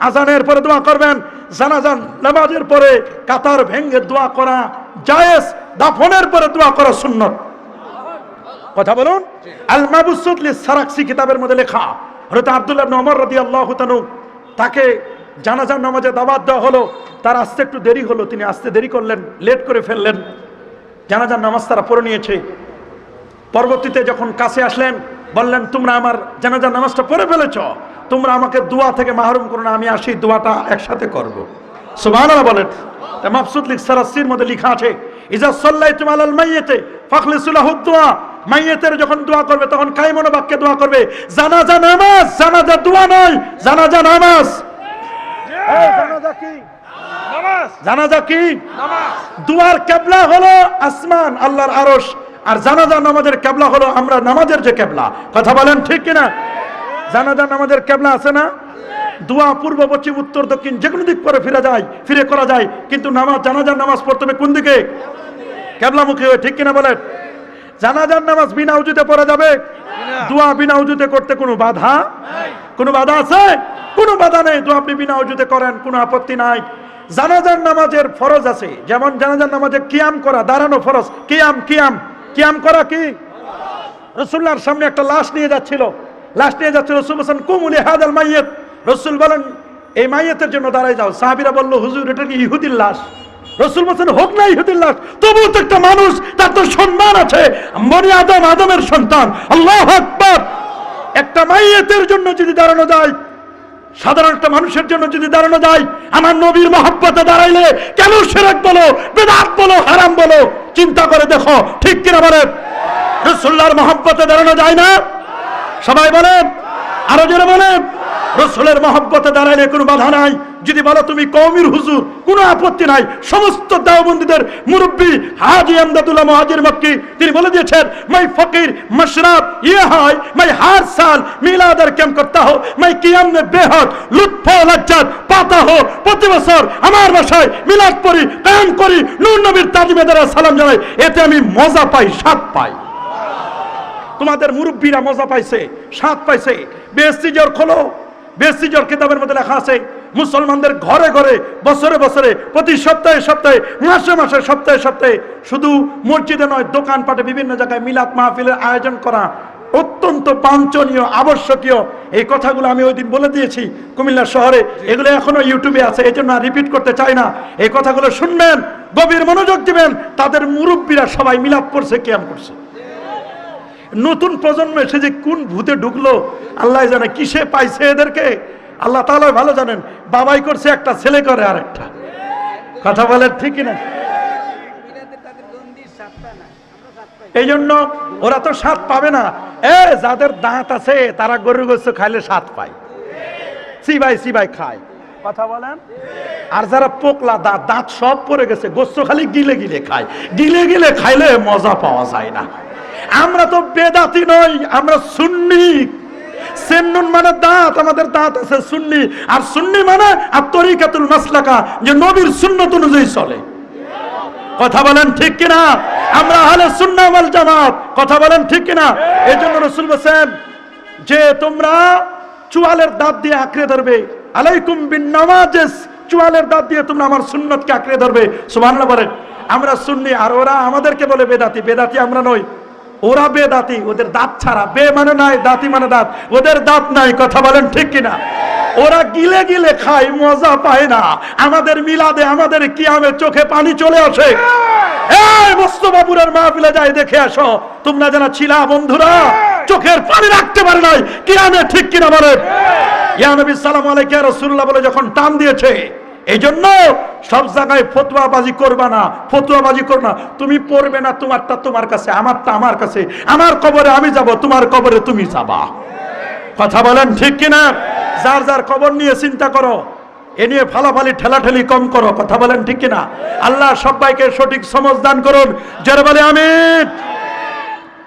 আজানের পরে দোয়া করবেন। জানাজার নামাজের পরে কাতার ভেঙে দোয়া করা জায়েজ, দাফনের পরে দোয়া করা সুন্নত। কথা বলুন। আল মাবসুত লিস-সারাকসি কিতাবের মধ্যে লেখা, হযরত আব্দুল্লাহ ইবনে ওমর রাদিয়াল্লাহু তাআলা তাকে জানাজার নামাজে দাওয়াত দেওয়া হলো, তার আসতে একটু দেরি হলো, তিনি আসতে দেরি করলেন, লেট করে ফেললেন। জানাজার নামাজ তারা পড়ে নিয়েছে। পরবর্তীতে যখন কাছে আসলেন বললেন, তোমরা আমার জানাজার নামাজটা পড়ে ফেলেছ, তোমরা আমাকে দোয়া থেকে মাহরুম করো না, আমি আসি দোয়াটা একসাথে করব। সুবহানাল্লাহ বলেন। মাবসুত লিস-সারাকসির মধ্যে লেখা আছে, ইজা সাল্লাইতুম আলাল মাইয়িতি ফাখলিসু লাহু দুআ, মাইয়িতের যখন দোয়া করবে তখন কায়মন বাক্যে দোয়া করবে। জানাজা নামাজ, জানাজা দোয়া নয়, জানাজা নামাজ। এই জানাজা কি? নামাজ। জানাজা কি? নামাজ। দুয়ার কিবলা হলো আসমান, আল্লাহর আরশ, আর জানাজা নামাজের কিবলা হলো আমরা নামাজের যে কিবলা। কথা বলেন ঠিক কিনা? জানাজা নামাজের কিবলা আছে না? দোয়া পূর্ব পশ্চিম উত্তর দক্ষিণ যে কোনো দিক করে ফিরে করা যায়, কিন্তু নামাজ, জানাজার নামাজ পড়তে হবে কোন দিকে? কিবলামুখী হয়ে। ঠিক কিনা বলেন? জানাজার নামাজ বিনা উজুতে পড়া যাবে? দোয়া বিনা উজুতে করতে কোনো বাধা? কোনো বাধা আছে? কোনো বাধা নেই। দোয়া আপনি বিনা উজুতে করেন, কোনো আপত্তি নাই। জানাজার নামাজের ফরজ আছে, যেমন জানাজার নামাজে কিয়াম করা, দাঁড়ানো ফরজ। কিয়াম করা কি? রাসূলুল্লাহর সামনে একটা লাশ নিয়ে যাচ্ছিল, রাসূল বলেন কুমু লিহাদাল মাইয়িত, রাসূল বলেন এই মাইয়িতের জন্য দাঁড়ায় যাও। সাহাবীরা বলল, হুজুর এটা কি ইহুদির লাশ? রাসূল বলেন হোক না ইহুদির লাশ, তবুও তো একটা মানুষ, তার তো সম্মান আছে, বনি আদম, আদমের সন্তান। আল্লাহু আকবার। একটা মাইয়িতের জন্য যদি দাঁড়ানো যায়, সাধারণ একটা মানুষের জন্য যদি দাঁড়ানো যায়, আমার নবীর মহব্বতে দাঁড়াইলে কেন শিরক বলো, বিদআত বলো, হারাম বলো, চিন্তা করে দেখো। ঠিক কিনা বলেন? রাসূলুল্লাহর মহব্বতে দাঁড়ানো যায় না? সবাই বলেন, আরো জোরে বলেন। রাসূলের মহব্বতে দাঁড়াইলে কোনো বাধা নাই। যদি বলো তুমি কওমির হুজুর, কোনো আপত্তি নাই। সমস্ত দেওবন্দীদের মুরব্বী হাজী আমদাদুল্লাহ মুহাজির মক্কি তিনি বলে দিয়েছেন, मैं फकीर मशरब ये है, मैं हर साल मिलादर कैम करता हूँ, मैं कियाम में बेहद लुत्फ ও লজ্জত পাতা হো। প্রতি বছর আমার বাসায় মিলাদ পড়ি, কিয়াম করি, নূর নবীর তাজিমে দ্বারা সালাম জানাই, এতে আমি মজা পাই, স্বাদ পাই। তোমাদের মুরব্বীরা মজা পাইছে, স্বাদ পাইছে। বেহেশতি খোলো, বেহেশতি কিতাবের মধ্যে লেখা আছে, মুসলমানদের ঘরে ঘরে বছরে বছরে, প্রতি সপ্তাহে সপ্তাহে, মাসে মাসে, সপ্তাহে সপ্তাহে, শুধু মসজিদে নয় দোকানপাটে বিভিন্ন জায়গায় মিলাদ মাহফিলের আয়োজন করা অত্যন্ত বাঞ্ছনীয়, আবশ্যকীয়। এই কথাগুলো আমি ওই দিন বলে দিয়েছি কুমিল্লা শহরে, এগুলো এখনো ইউটিউবে আছে, এই জন্য রিপিট করতে চাই না। এই কথাগুলো শুনবেন, গভীর মনোযোগ দিবেন। তাদের মুরব্বীরা সবাই মিলাদ পড়ছে, কিয়াম করছে। নতুন প্রজন্ম এসে যে কোন ভূতে ঢুকলো আল্লাহ জানে, কিসে পাইছে এদেরকে আল্লাহ তাআলা ভালো জানেন। বাবাই করছে একটা, ছেলে করে আরেকটা। কথা বলেন ঠিক না? এই জন্য ওরা তো স্বাদ পাবে না। যাদের দাঁত আছে তারা গরুর গোশত খাইলে স্বাদ পায়, চিবাই খায়। কথা বলেন। আর যারা পোকলা দাঁত সব পড়ে গেছে, গোশত খালি গিলে গিলে খায়, গিলে খাইলে মজা পাওয়া যায় না। আমরা তো বেদাতি নই, আমরা সুন্নি। সুন্নুন মানে দাঁত, আমাদের দাঁত আছে সুন্নি। আর সুন্নি মানে আত-তরিকাতুল মাসলাকা, যে নবীর সুন্নাত অনুযায়ী চলে। কথা বলেন ঠিক কিনা? আমরা আহলে সুন্নাহ ওয়াল জামাত। কথা বলেন ঠিক কিনা? এজন্য রাসূল বলেন যে তোমরা চুয়ালের দাঁত দিয়ে আঁকড়ে ধরবে, আলাইকুম বিন নওয়াজিস, চুয়ালের দাঁত দিয়ে তোমরা আমার সুন্নতকে আঁকড়ে ধরবে। সুবহানাল্লাহ বলেন। আমরা সুন্নি, আর ওরা আমাদেরকে বলে বেদাতি। বেদাতি আমরা নই, ওরা বেদাতি। ওদের দাঁত ছাড়া, বে মানে নাই, দাঁতি মানে দাঁত, ওদের দাঁত নাই। কথা বলেন ঠিক কিনা? ওরা গিলে গিলে খায়, মজা পায় না। আমাদের মিলাদে, আমাদের কিয়ামে চোখে পানি চলে আসে। এই মোস্তফাপুরের মাহফিলে যাই দেখে আসো, তোমরা যারা ছিলা বন্ধুরা, চোখের পানি রাখতে পারে নাই কিয়ামে। ঠিক কিনা বলেন? ইয়া নবী সাল্লাল্লাহু আলাইহি রাসূলুল্লাহ বলে যখন টান দিয়েছে, এই জন্য সব জায়গায় ফতোয়াবাজি করবা না, ফতোয়াবাজি করো না। তুমি পড়বে না, তোমারটা তোমার কাছে, আমারটা আমার কাছে। আমার কবরে আমি যাব, তোমার কবরে তুমি যাবা। কথা বলেন ঠিক কিনা? যার যার কবর নিয়ে চিন্তা করো, এ নিয়ে ফালাফালি ঠেলাঠেলি কম করো। কথা বলেন ঠিক কিনা? আল্লাহ সবাইকে সঠিক সমঝ দান করুন। যারা বলে আমিন।